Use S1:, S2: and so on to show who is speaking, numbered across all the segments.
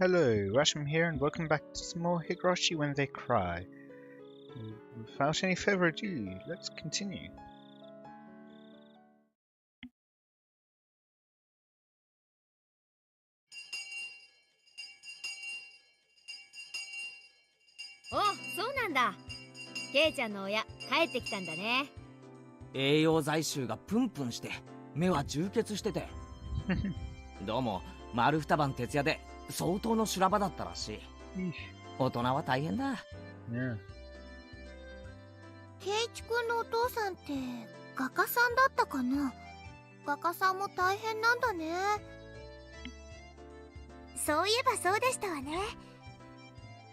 S1: Hello, Rasham here, and welcome back to some more Higurashi When They Cry. Without any further ado, let's continue.
S2: Oh, そうなんだ。ケイちゃんの親、帰ってきたんだね。
S3: 栄養剤臭がプンプンして目は充血しててどうも丸二晩徹夜で相当の修羅場だったらしい。大人は大変だ。
S4: ケイチ君のお父さんって画家さんだったかな。画家さんも大変なんだね。そういえばそうでしたわね。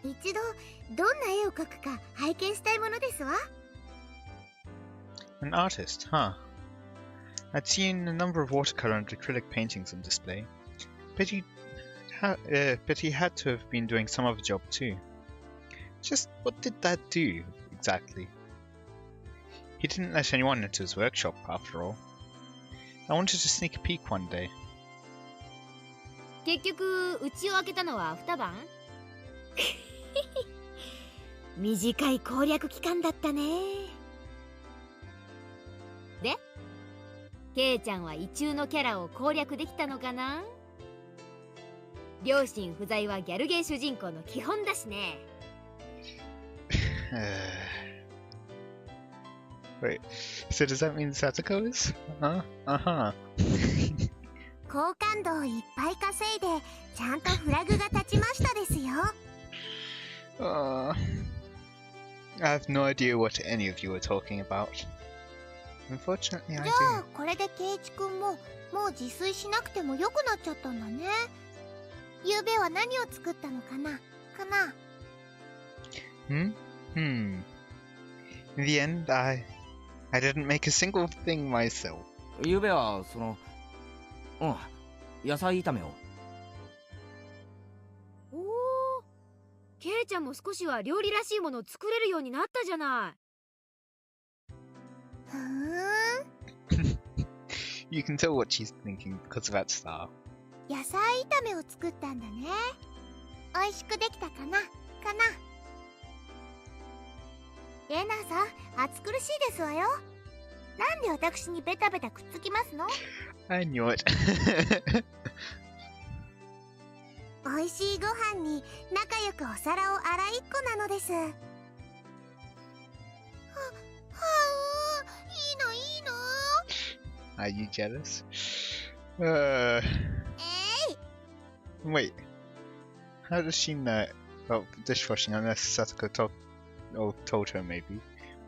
S4: 一度どんな絵を描くか拝見したいものですわ。
S1: An artist, huh? I'd seen a number of watercolor and acrylic paintings on display, but he had to have been doing some other job too. Just what did Dad do, exactly? He didn't let anyone into his workshop, after all. I wanted to sneak a peek one day.
S2: 結局、家を開けたのは二晩？
S4: 短い攻略期間だったね。
S2: で、ケイちゃんは異中のキャラを攻略できたのかな？両親不在はギャルゲー主人公の基本だしね。
S1: Wait, so does that mean Satoko is? Uh-huh.
S4: 好感度をいっぱい稼いでちゃんとフラグが立ちましたですよ。
S1: I have no idea what any of you are talking about. Unfortunately, I
S4: じ
S1: do.
S4: ゃあこれでケイチ君ももう自炊しなくてもよくなっちゃったんだね。昨べは何を作ったのかな
S1: In the end, I didn't make a single thing myself.
S3: ゆうべは野菜炒めを。
S2: おお、ケイちゃんも少しは料理らしいものを作れるようになったじゃない。
S4: ふーん。
S1: You can tell what she's thinking because of that star.
S4: 野菜炒めを作ったんだね。美味しくできたかなレナさん、暑苦しいですわよ。なんで私にベタベタくっつきますの？
S1: I knew it.
S4: 美味しいご飯に仲良くお皿を洗いっこなのです。いいの。
S1: Are you jealous? Wait. How does she know about dishwashing unless Satoko told her maybe?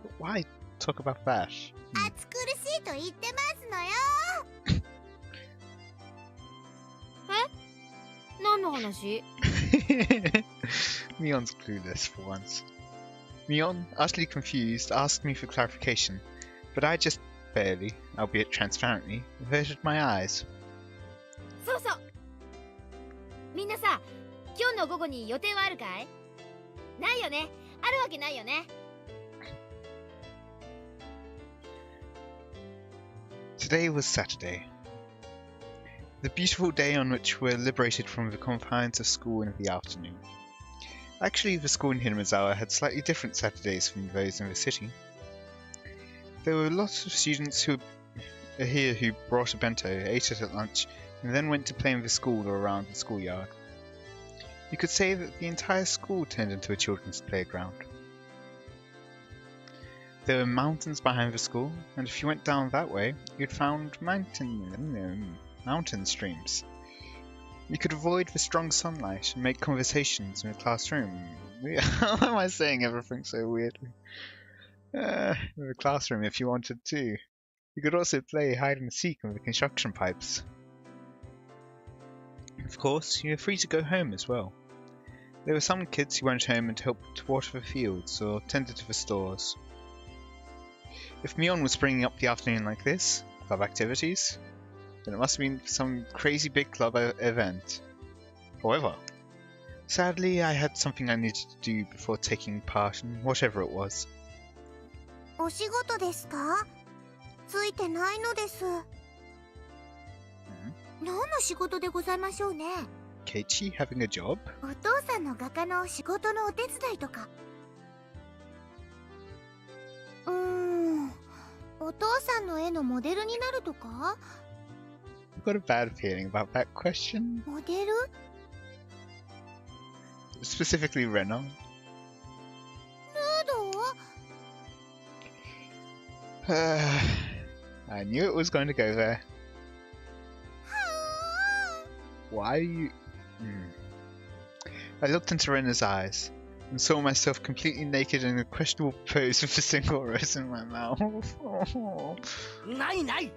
S1: But why talk about that?
S4: 暑苦しいと言ってますのよ。
S2: 何の話？
S1: Mion's clueless for once. Mion, utterly confused, asked me for clarification, but I just barely, albeit transparently, averted my eyes.
S2: そうそう。みんなさ、今日の午後に予定はあるかい？ないよね。あるわけないよね。
S1: Today was Saturday. The beautiful day on which we're liberated from the confines of school in the afternoon. Actually, the school in Hinamizawa had slightly different Saturdays from those in the city. There were lots of students who are here who brought a bento, ate it at lunch, and then went to play in the school or around the schoolyard. You could say that the entire school turned into a children's playground. There were mountains behind the school, and if you went down that way, you'd found mountain streams. You could avoid the strong sunlight and make conversations in the classroom. How am I saying everything so weirdly? In the classroom if you wanted to. You could also play hide and seek with the construction pipes. Of course, you were free to go home as well. There were some kids who went home and helped water the fields or tended to the stores. If Mion was bringing up the afternoon like this, club activities, then it must have been some crazy big club event. However, sadly I had something I needed to do before taking part in whatever it was.
S4: お仕事ですか？ついてないのです。何の仕事でございましょうね。
S1: Keiichi having a job?
S4: お父さんの画家の仕事のお手伝いとか。お父さんの絵のモデルになるとか？
S1: I've got a bad feeling about that question.
S4: モデル？
S1: Specifically Reno.
S4: ヌード？
S1: I knew it was going to go there. Why are you... I looked into Rena's eyes and saw myself completely naked in a questionable pose with a single rose in my mouth.
S3: Nai!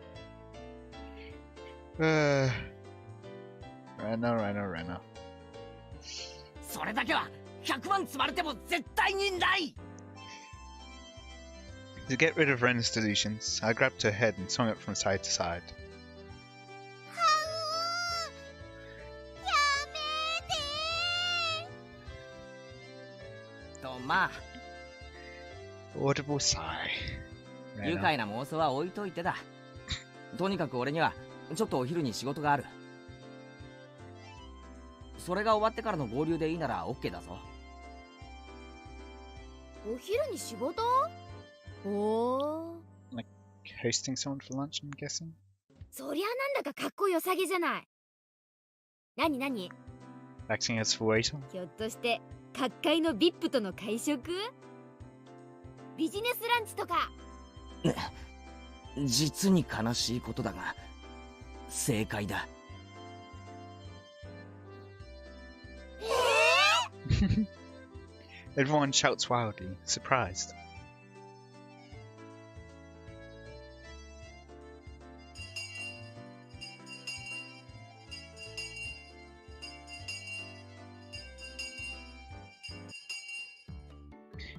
S1: Rena.
S3: それだけは100万積まれても絶対にない。
S1: To get rid of Rena's delusions, I grabbed her head and swung it from side to side.
S4: やめて。
S3: とまあ
S1: Audible sigh.
S3: 愉
S1: Rena.
S3: 快な妄想は置いといてだ。とにかく俺にはちょっとお昼に仕事がある。それが終わってからの合流でいいなら OK だぞ。
S2: お昼に仕事？おー。
S1: Like hosting someone for lunch, I'm guessing?
S2: そりゃなんだかかっこよさげじゃない。なに
S1: Acting as for waiter?
S2: ひょっとして各界の VIP との会食？ビジネスランチとか？
S3: 実に悲しいことだが正解だ。
S1: Everyone shouts wildly, surprised.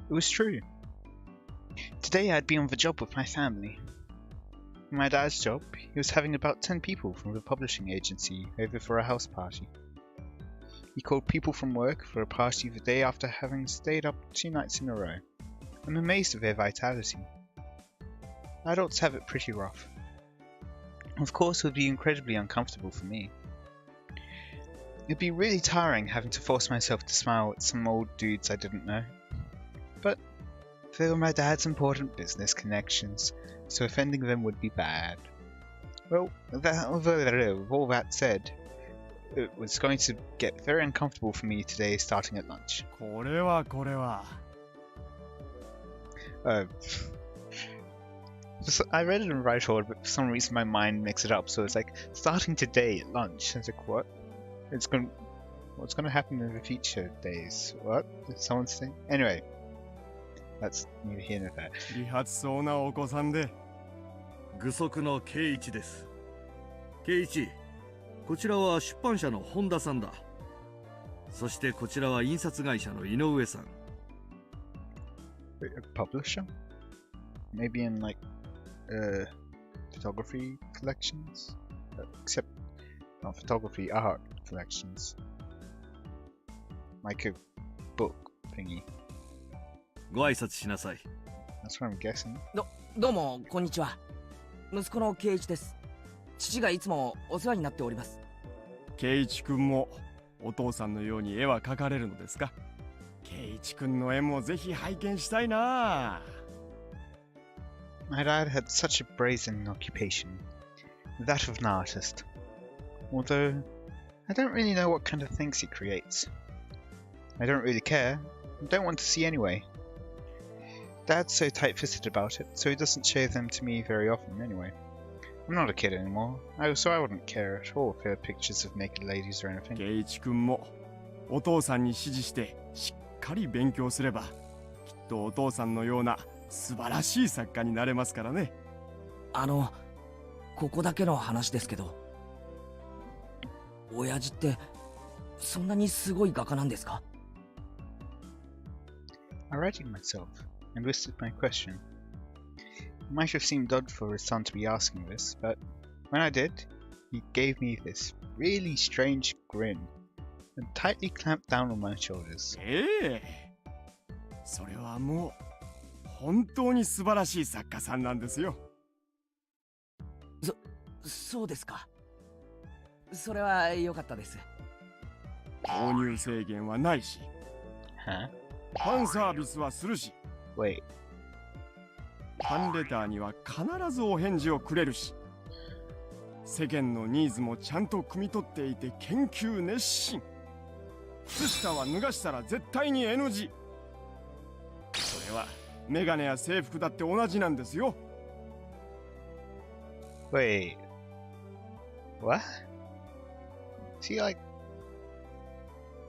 S1: It was true. Today I'd be on the job with my family. My dad's job, he was having about 10 people from the publishing agency over for a house party. He called people from work for a party the day after having stayed up 2 nights in a row. I'm amazed at their vitality. Adults have it pretty rough. Of course, it would be incredibly uncomfortable for me. It'd be really tiring having to force myself to smile at some old dudes I didn't know. But they were my dad's important business connections, so offending them would be bad. Well, with all that said, it was going to get very uncomfortable for me today starting at lunch.
S5: これは。
S1: I read it in right order, but for some reason my mind mixed it up, so it's like, starting today at lunch. I was like, what? What's going to happen in the future days? What? Did someone say? Anyway, that's neither here nor there.
S5: 利発そうなお子さんで。
S6: 具足の圭一です。圭一、こちらは出版社の本田さんだ。そしてこちらは印刷会社の井上さん。
S1: A publisher? Maybe in like photography collections? Except not photography, art collections. Like a book thingy.
S6: ご挨拶しなさい。
S1: That's what I'm guessing.
S3: どうもこんにちは。息子の圭一です。父がいつもお世話になっております。
S5: 圭一くんもお父さんのように絵は描かれるのですか？圭一くんの絵もぜひ拝見したいな。
S1: My dad had such a brazen occupation, that of an artist. Although, I don't really know what kind of things he creates. I don't really care, and don't want to see anyway. Dad's so tight-fisted about it, so he doesn't show them to me very often anyway. I'm not a kid anymore, so I wouldn't care at all if there were pictures of naked ladies or anything.
S5: 圭一くんもお父さんに指示してしっかり勉強すれば、きっとお父さんのような素晴らしい作家になれますからね。
S3: ここだけの話ですけど、親父ってそんなにすごい画家なんですか？
S1: I righted myself and whispered my question. It might have seemed odd for his son to be asking this, but when I did, he gave me this really strange grin and tightly clamped down on my shoulders.
S5: それはもう本当に素晴らしい作家さんなんですよ。
S3: そうですか。それは良かったです。
S5: 購入制限はないし、
S1: Huh?
S5: ファンサービスはするし、
S1: Wait.
S5: ファンレターには必ずお返事をくれるし、世間のニーズもちゃんと汲み取っていて研究熱心。靴下は脱がしたら絶対に NG。 それはメガネや制服だって同じなんですよ。
S1: Wait. What? See, like,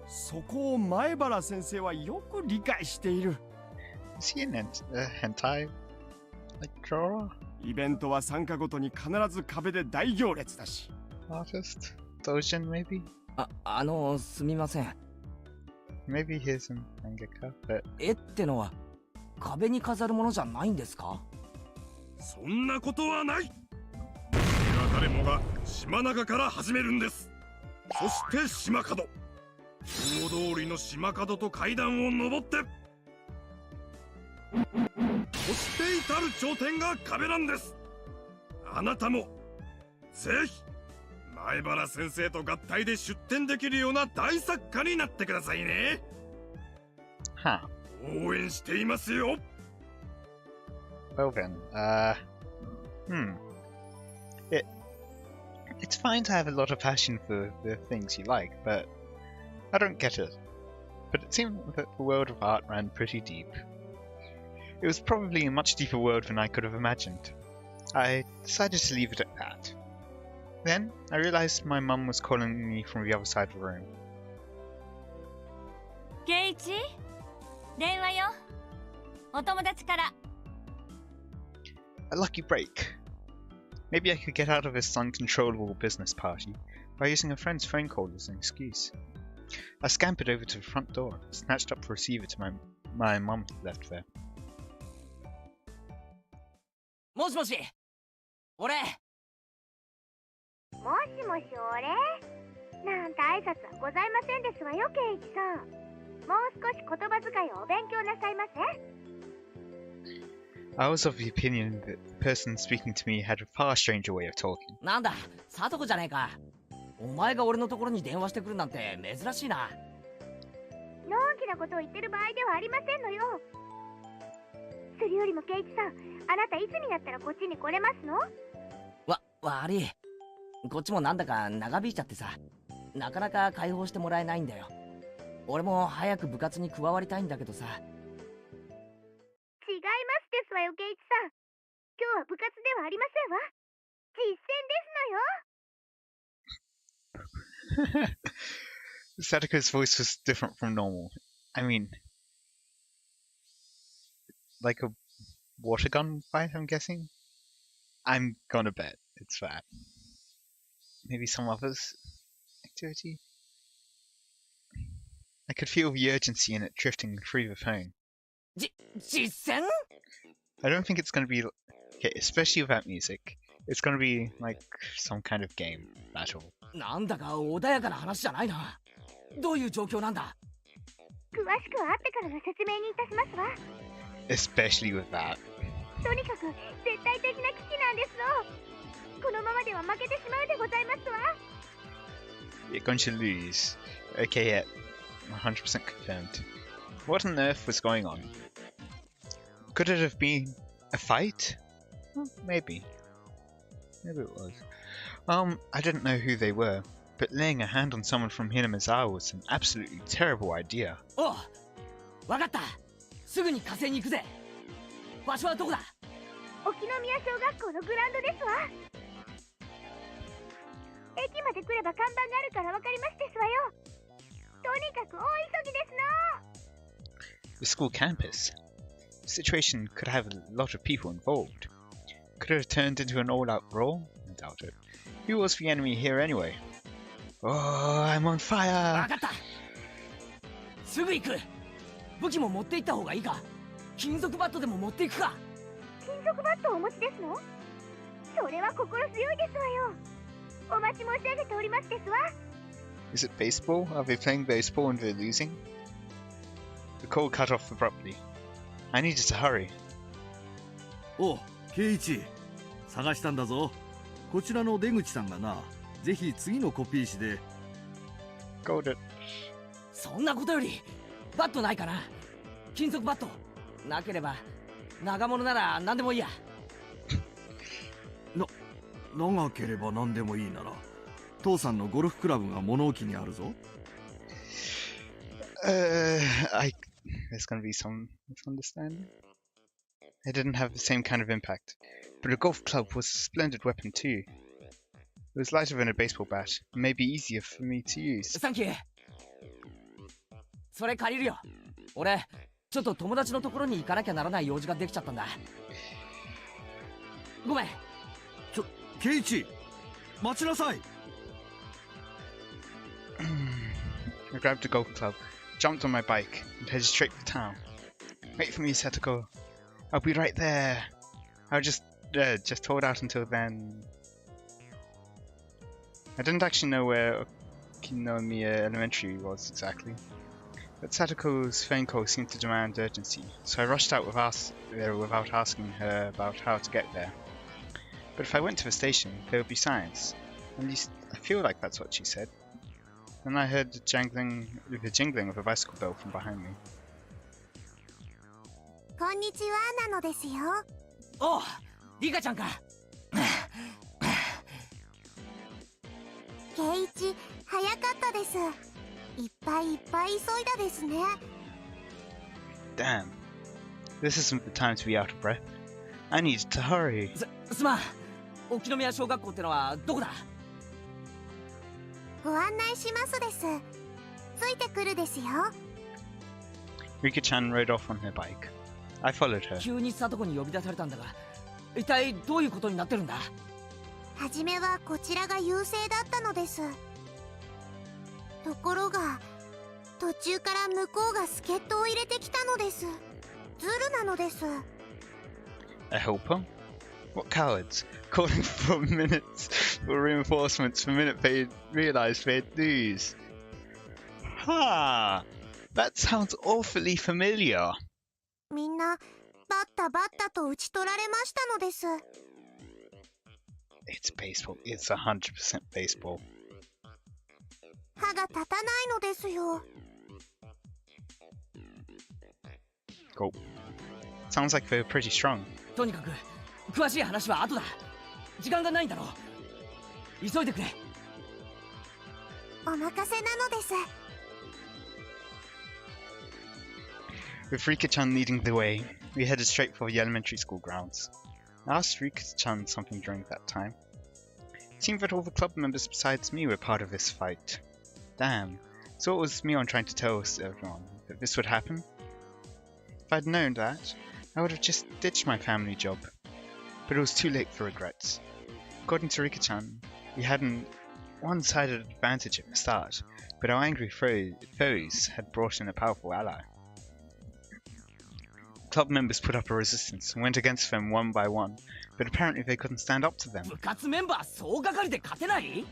S5: そこを前原先生はよく理解している。
S1: is he an hentai like drawer?
S5: イベントは参加ごとに必ず壁で大行列だし、
S1: Artist? Dojin, maybe?
S3: すみません。
S1: Maybe he's a mangaka, but
S3: 絵ってのは壁に飾るものじゃないんですか？
S6: そんなことはない。それは誰もが島中から始めるんです。そして島角、大通りの島角と階段を登って、そして至る頂点が壁なんです。あなたもぜひ前原先生と合体で出展できるような大作家になってくださいね。
S1: huh.
S6: 応援していますよ。
S1: Well then, It's fine to have a lot of passion for the things you like, but I don't get it. But it seemed that the world of art ran pretty deep. It was probably a much deeper world than I could have imagined. I decided to leave it at that. Then, I realized my mum was calling me from the other side of the room.
S2: ケイチ、電話よ。お友達から。
S1: A lucky break. Maybe I could get out of this uncontrollable business party by using a friend's phone call as an excuse. I scampered over to the front door and snatched up the receiver to my mum had left there.
S3: もしもし、俺。
S4: もしもし俺なんて挨拶はございませんですわよ、ケイチさん。もう少し言葉遣いをお勉強なさいませ。
S1: I was of the opinion that the person speaking to me had a far stranger way of talking.
S3: なんだ、さとこじゃねえか。お前が俺のところに電話してくるなんて珍しいな。
S4: のんきなことを言ってる場合ではありませんのよ。それよりもケイチさん、あなたいつになったらこっちに来れますの？
S3: 悪い。こっちもなんだか長引いちゃってさ、なかなか解放してもらえないんだよ。俺も早く部活に加わりたいんだけどさ。
S4: 違いますですわよ、ケイチさん。今日は部活ではありませんわ。実践ですのよ。
S1: Sadiko's voice was different from normal. I mean, like a water gun fight, I'm guessing? I'm gonna bet it's that. Maybe some others activity? I could feel the urgency in it drifting through the phone.
S3: 実践?
S1: I don't think it's gonna be... Okay, especially without music. It's gonna be like some kind of game battle.
S3: なんだか穏やかな話じゃないな。どういう状況なんだ？
S4: 詳しくは会ってからの説明にいたしますわ。
S1: Especially with that.
S4: とにかく絶対的な危機なんですの。このままでは負けてしまうでございますわ。
S1: You're going to lose. Okay, yeah. 100% confirmed. What on earth was going on? Could it have been a fight? Well, maybe. Maybe it was. I didn't know who they were, but laying a hand on someone from Hinamizawa was an absolutely terrible idea.
S3: おう、わかった。すぐに火星に行くぜ。場所はどこだ？
S4: 沖宮小学校のグラウンドですわ。駅まで来れば看板があるからわかりますですわよ。とにかく大急ぎですの。
S1: The school campus. The situation could have a lot of people involved. Could it have turned into an all-out brawl? I doubt it. Who was the enemy here anyway? Oh, I'm on
S3: わ
S1: fire!
S3: かった。すぐ行く。武器も持って行った方がいいか。金属バットでも持っていくか。
S4: 金属バットをお持ちですの？それは心強いですわよ。お待ち申し上げておりますですわ。
S1: Is it baseball? Are they playing baseball and they're losing? The call cut off abruptly. I needed to hurry.
S6: お、ケイイチ、探したんだぞ。こちらの出口さんがな、ぜひ次のコピー紙で。
S1: Got it.
S3: そんなことよりバットないかな。金属バットなければ長物なら何でもいいや。
S7: 長ければ何でもいいなら父さんのゴルフクラブが物置にあるぞ。
S1: There's gonna be some misunderstanding. It didn't have the same kind of impact, but a golf club was a splendid weapon too. It was lighter than a baseball bat, and maybe easier for me to use.
S3: サンキュー。それ借りるよ。俺ちょっと友達のところに行かなきゃならない用事ができちゃったんだ。ごめん。
S7: ケイチ、待ちなさい。
S1: I grabbed a golf club, jumped on my bike, and headed straight for town. Wait for me, Setoko. I'll be right there. I just hold out until then. I didn't actually know where Okinomiya Elementary was exactly, but Satoko's phone call seemed to demand urgency, so I rushed out without asking her about how to get there. But if I went to the station, there would be signs. At least I feel like that's what she said. Then I heard the jingling of a bicycle bell from behind me.
S4: こんにちはなのですよ。
S3: おう、リカちゃんか。
S4: ケイチ、早かったです。いっぱい急いだですね。
S1: Damn. This isn't the time to be out of breath. I need to hurry.
S3: すまん。沖宮小学校ってのはどこだ？
S4: ご案内しますです。ついてくるですよ。
S1: Rika-chan rode off on her bike. I followed her.
S3: 急に里子に呼び出されたんだが、一体どういうことになってるんだ？
S4: はじめはこちらが優勢だったのです。ところが途中から向こうが助っ人を入れてきたのです。ズルなのです。
S1: A helper? What cowards? Calling for reinforcements the minute they realized they'd lose. Ha! That sounds awfully familiar.
S4: みんなバッタバッタと打ち取られましたのです。
S1: It's baseball. It's 100% baseball.
S4: 歯が立たないのですよ。
S1: Cool. Sounds like they were pretty strong.
S3: とにかく詳しい話は後だ。時間がないんだろう。急いでくれ。
S4: お任せなのです。
S1: With Rika-chan leading the way, we headed straight for the elementary school grounds. I asked Rika-chan something during that time. It seemed that all the club members besides me were part of this fight. Damn, so it was Mion trying to tell everyone that this would happen? If I'd known that, I would have just ditched my family job. But it was too late for regrets. According to Rika-chan, we had an one-sided advantage at the start, but our angry foes had brought in a powerful ally. Club members put up a resistance and went against them one by one, but apparently they couldn't stand up to them.
S3: 部活メンバー総がかりで勝てない？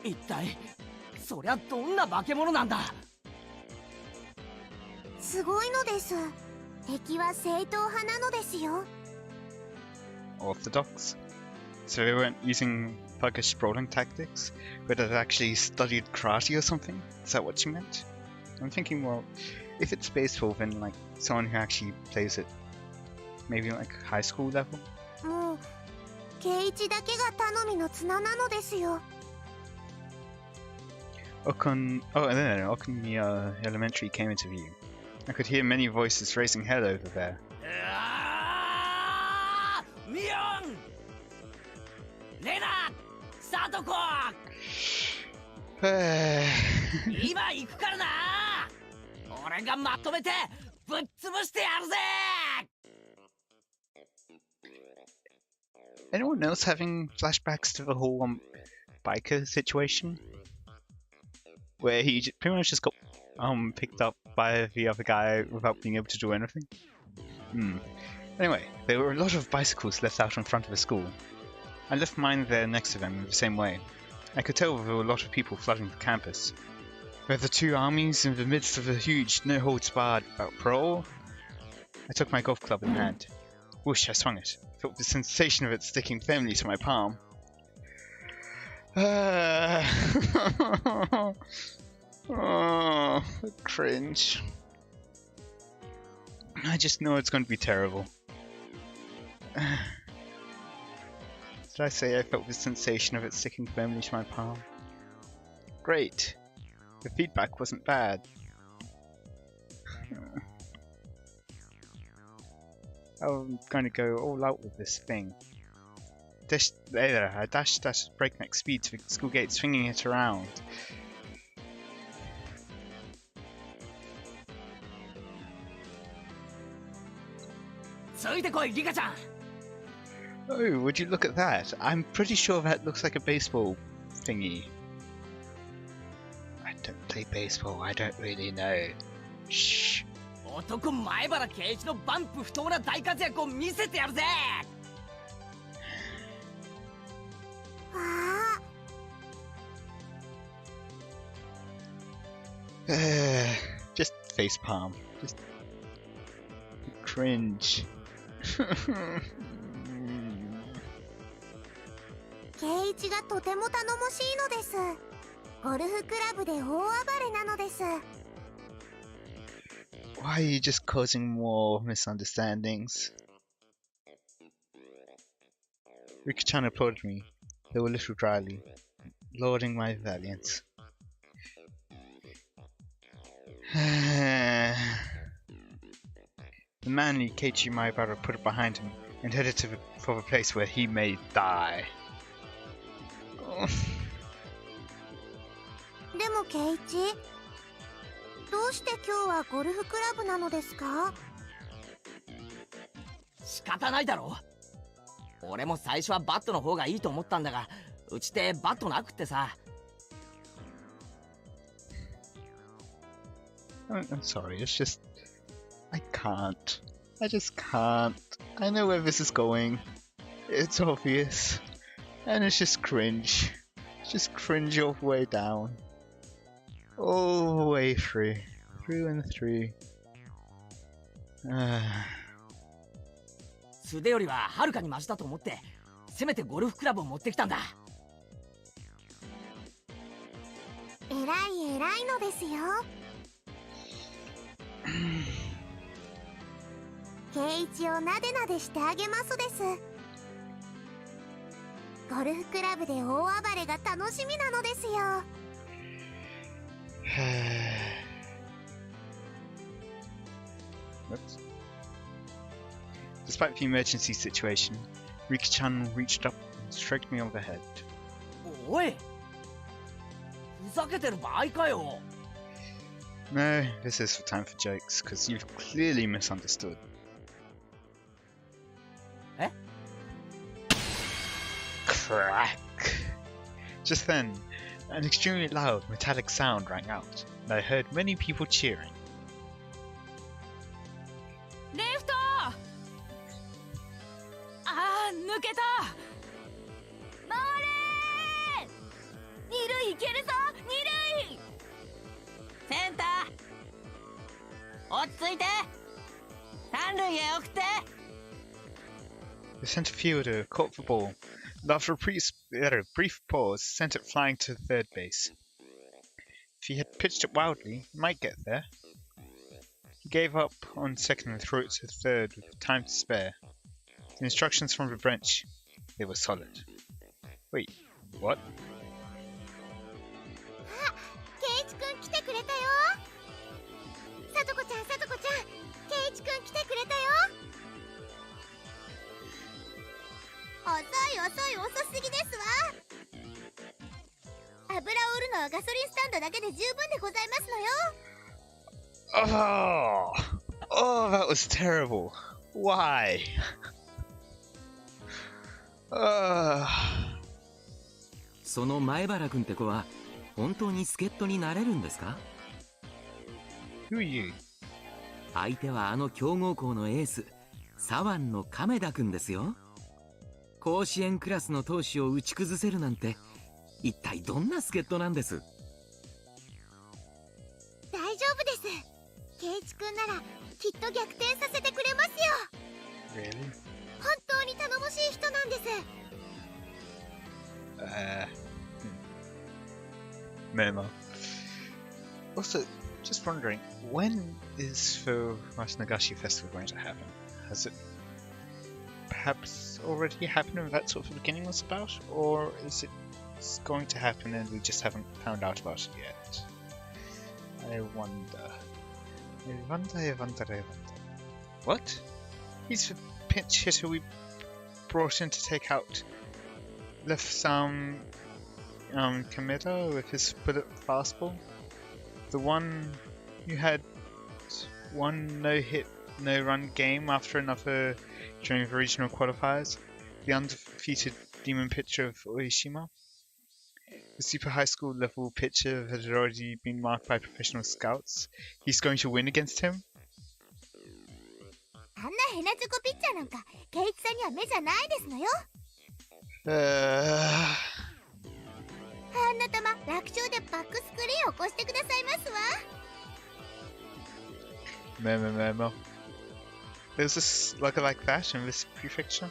S3: 一体そりゃどんな化け物なんだ？
S4: すごいのです。敵は正統派なのですよ。
S1: Orthodox? So they weren't using thuggish brawling tactics, but had actually studied karate or something? Is that what you meant? I'm thinking, well, if it's baseball, then like someone who actually plays it, maybe like high school level?
S4: もうケイチだけが頼みの綱なのですよ。
S1: Okuniya Elementary came into view. I could hear many voices raising hell over there.
S3: ミオン、レナ、サトコ、今行くからな。俺がまとめてぶっ潰してやるぜ。
S1: Anyone else having flashbacks to the whole biker situation? Where he pretty much just got picked up by the other guy without being able to do anything? Anyway, there were a lot of bicycles left out in front of the school. I left mine there next to them in the same way. I could tell there were a lot of people flooding the campus. Were the two armies in the midst of a huge no-holds-barred brawl? I took my golf club in hand. Whoosh, I swung it. Felt the sensation of it sticking firmly to my palm. Oh, cringe. I just know it's going to be terrible. Did I say I felt the sensation of it sticking firmly to my palm? Great. The feedback wasn't bad. I'm going to go all out with this thing. I dashed at breakneck speed to the school gate, swinging it around. Oh, would you look at that? I'm pretty sure that looks like a baseball thingy. I don't play baseball, I don't really know. Shh.
S3: 男前原圭一のバンプ不当な大活躍を見せてやるぜ。
S4: わあ、
S1: Just facepalm. Just cringe.
S4: 圭一がとても頼もしいのです。ゴルフクラブで大暴れなのです。
S1: Why are you just causing more misunderstandings? Rika-chan applauded me, though a little dryly, lauding my valiance. The manly Keiichi Maibara put it behind him and headed for the place where he may die.
S4: でも圭一、どうして今日はゴルフクラブなのですか？
S3: 仕方ないだろ。俺も最初はバットの方がいいと思ったんだが、うちってバットなくってさ。
S1: I'm sorry, it's just... I can't. I just can't. I know where this is going. It's obvious. And it's just cringe. It's just cringe all the way down. All the way through. Through and through.
S3: 素手よりははるかにマシだと思って、せめてゴルフクラブを持ってきたんだ。
S4: 偉いのですよ。圭一をなでなでしてあげますです。ゴルフクラブで大暴れが楽しみなのですよ。
S1: Despite the emergency situation, Rika-chan reached up and stroked me on the head.
S3: おい、ふざけてる場合かよ。
S1: No, this is the time for jokes, because you've clearly misunderstood.
S3: Eh?
S1: Crack! Just then, an extremely loud metallic sound rang out, and I heard many people cheering.
S2: レフト。あー、抜けた。回れ。二塁いけるぞ。二塁。
S3: センター、落ち着いて。三塁へ送って。
S1: The centre fielder caught the ball, and after a brief pause, sent it flying to third base. If he had pitched it wildly, he might get there. He gave up on second and threw it to third with time to spare. The instructions from the bench, they were solid. Wait, what?
S4: あ、圭一くん来てくれたよ。さとこちゃん、圭一くん来てくれたよ。遅すぎですわ。油を売るのはガソリンスタンドだけで十分でございますのよ。
S1: Oh, that was terrible. Why?
S8: その前原君って子は本当に助っ人になれるんですか？
S1: Who are you?
S8: 相手はあの強豪校のエース左腕の亀田君ですよ。甲子園クラスの投手を打ち崩せるなんて一体どんな助っ人なんです？
S4: 大丈夫です。圭一くんならきっと逆転させてくれますよ。
S1: Really?
S4: 本当に頼もしい人なんです。
S1: Memo. Also, just wondering, when is the Nagashi Festival going to happen? Has it perhaps already happened and that's what the beginning was about? Or is it going to happen and we just haven't found out about it yet? I wonder. I wonder. What? He's the pinch hitter we brought in to take out Left-Sam Kameda with his bullet fastball? The one who had one no-hit, no-run game after another during the regional qualifiers? The undefeated demon pitcher of Oishima? The super high school level pitcher that had already been marked by professional scouts? He's going to win against him?
S4: あんなヘナチョコピッチャーなんかケイチさんには目じゃないですのよ。あんな球楽勝でバックスクリーンを越してくださいますわ。
S1: Memo. There's a slugger like that in this prefecture?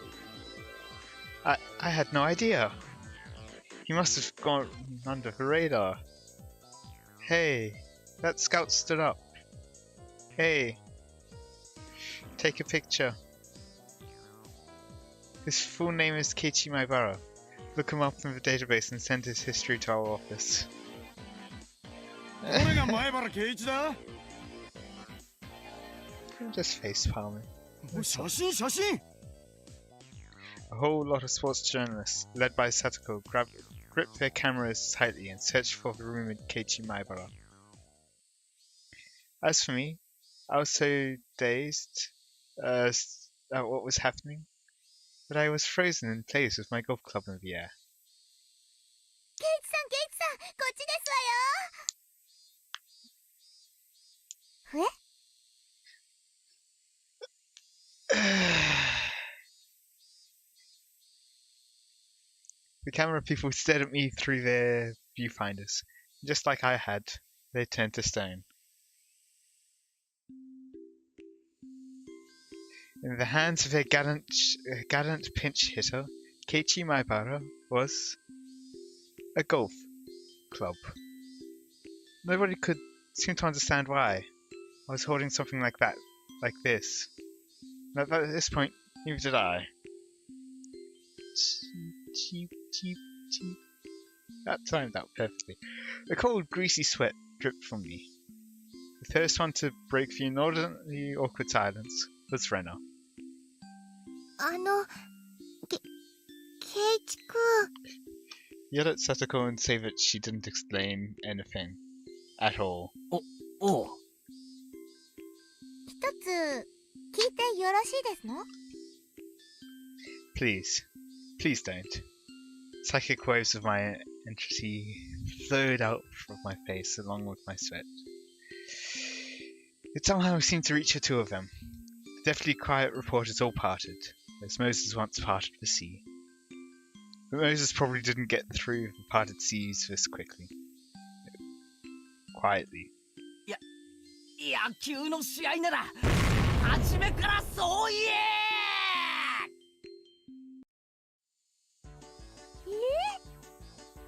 S1: I had no idea. He must have gone under the radar. Hey, that scout stood up. Hey, take a picture. His full name is Keiichi Maibara. Look him up in the database and send his history to our office.
S5: 俺が前原圭一だ。
S1: Just face palming.
S5: 写真。
S1: A whole lot of sports journalists, led by Satoko, grip their cameras tightly and search for the rumored Keiichi Maibara. As for me, I was so dazed at what was happening that I was frozen in place with my golf club in the air.
S4: ケイチさん、こっちですわよ。
S1: The camera people stared at me through their viewfinders. Just like I had, they turned to stone. In the hands of their gallant pinch hitter, Keiichi Maibara was a golf club. Nobody could seem to understand why I was holding something like that, like this. At this point, neither did I. Cheep. That timed out perfectly. A cold, greasy sweat dripped from me. The first one to break the inordinately awkward silence was Rena.
S4: ケイチくん。
S1: Yelled at Satoko and say that she didn't explain anything. At all.
S3: おう。
S4: 一つ聞いてよろしいですの？
S1: Please don't. Psychic waves of my entity flowed out from my face along with my sweat. It somehow seemed to reach the two of them. The deathly quiet reporters all parted, as Moses once parted the sea. But Moses probably didn't get through the parted seas this quickly. Quietly.
S3: 野球の試合なら初めからそう言え。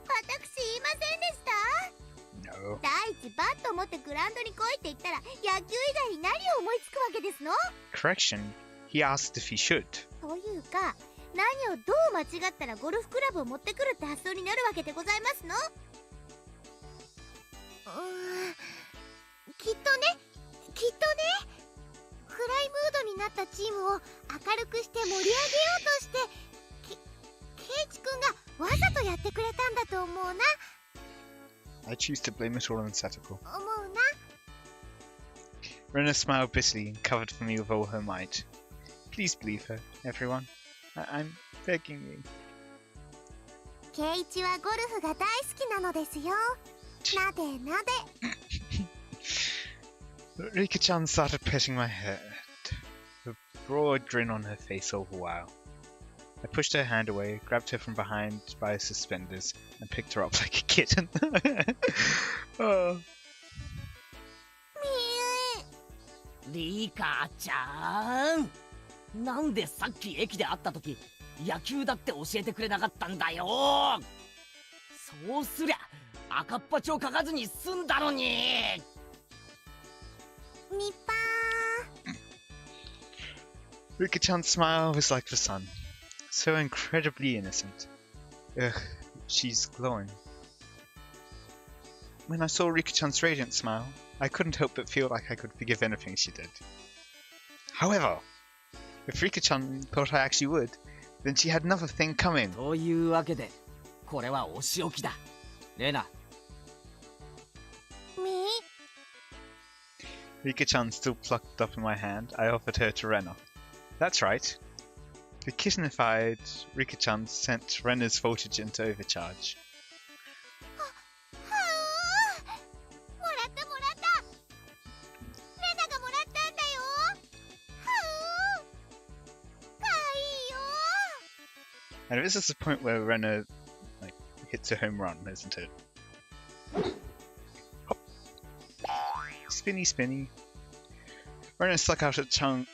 S4: 私言いませんでした？
S1: No.
S4: 第一バット持ってグラウンドに来いって言ったら野球以外に何を思いつくわけですの？
S1: Correction. He asked if he should.
S4: というか何をどう間違ったらゴルフクラブを持ってくるって発想になるわけでございますの？きっとね暗いムードになったチームを明るくして盛り上げようとしてケイチくんがわざとやってくれたんだと思うな。
S1: I choose to blame it all on Satoko.
S4: 思うな。
S1: Rena smiled bitterly and covered for me with all her might. Please believe her, everyone. I'm begging you.
S4: ケイチはゴルフが大好きなのですよ。なでなで。
S1: Rika-chan started petting my head, a broad grin on her face all the while. I pushed her hand away, grabbed her from behind by her suspenders, and picked her up like a kitten. Oh.
S3: リカちゃん、なんでさっき駅で会った時野球だって教えてくれなかったんだよ。そうすりゃ赤っ端を書かずに済んだのに。
S4: ニッパ
S1: Rika-chan's smile was like the sun, so incredibly innocent. Ugh, she's glowing. When I saw Rika-chan's radiant smile, I couldn't help but feel like I could forgive anything she did. However, if Rika-chan thought I actually would, then she had another thing coming.
S3: というわけで、これはお仕置きだ。レナ。
S4: ー。み
S1: Rika-chan still plucked up in my hand. I offered her to Rena. That's right. The kitchenified Rika-chan sent Rena's voltage into overcharge.
S4: はあ。もらったもらった。レナがもらったんだよ。はあ。かわいいよ。
S1: And this is the point where Rena hits a home run, isn't it? Hop. Spinny, spinny. Rena stuck out her tongue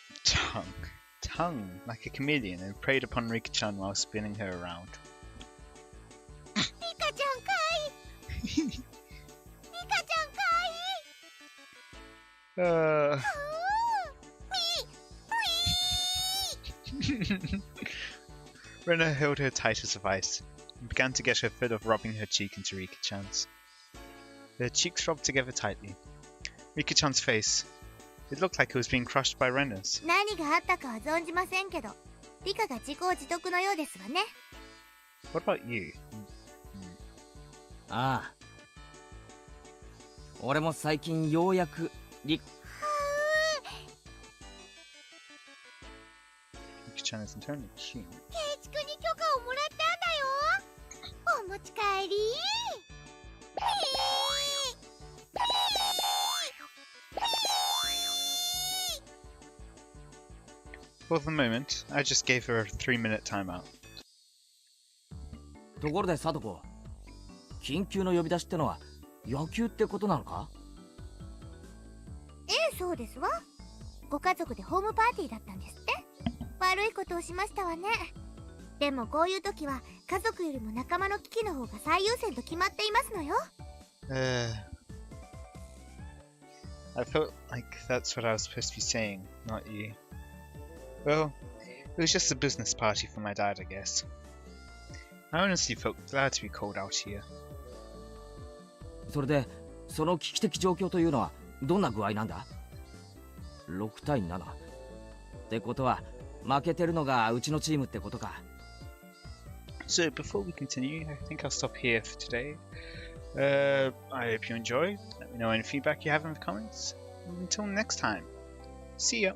S1: like a chameleon and preyed upon Rika-chan while spinning her around.
S4: リカちゃんかい。リカちゃんかい。
S1: Uh,
S4: はあ。
S1: Rena held her tight as a vice and began to get her fill of rubbing her cheek into Rika-chan's. Their cheeks rubbed together tightly. Rika-chan's face, it looked like it was being crushed by Rena's.
S4: 何があったかは存じませんけど、リカが自業自得のようですわね。
S1: What about you?
S3: ああ。俺も最近ようやく
S1: Rika-chan is internally keen.
S4: ケイチ君に許可をもらったんだよ。お持ち帰り。
S1: For the moment, I just gave her a 3-minute timeout.
S3: ところでサトコ、緊急の呼び出しってのは野球ってことなのか？
S4: ええ、そうですわ。ご家族でホームパーティーだったんですって。悪いことをしましたわね。でもこういう時は家族よりも仲間の危機の方が最優先と決まっていますのよ。
S1: I felt like that's what I was supposed to be saying, not you. Well, it was just a business party for my dad, I guess. I honestly felt glad to be called out here.
S3: それで、その危機的状況というのはどんな具合なんだ？ 6対7。ってことは、負けてるのがうちのチームってことか。
S1: So before we continue, I think I'll stop here for today. I hope you enjoy. Let me know any feedback you have in the comments. Until next time, see ya!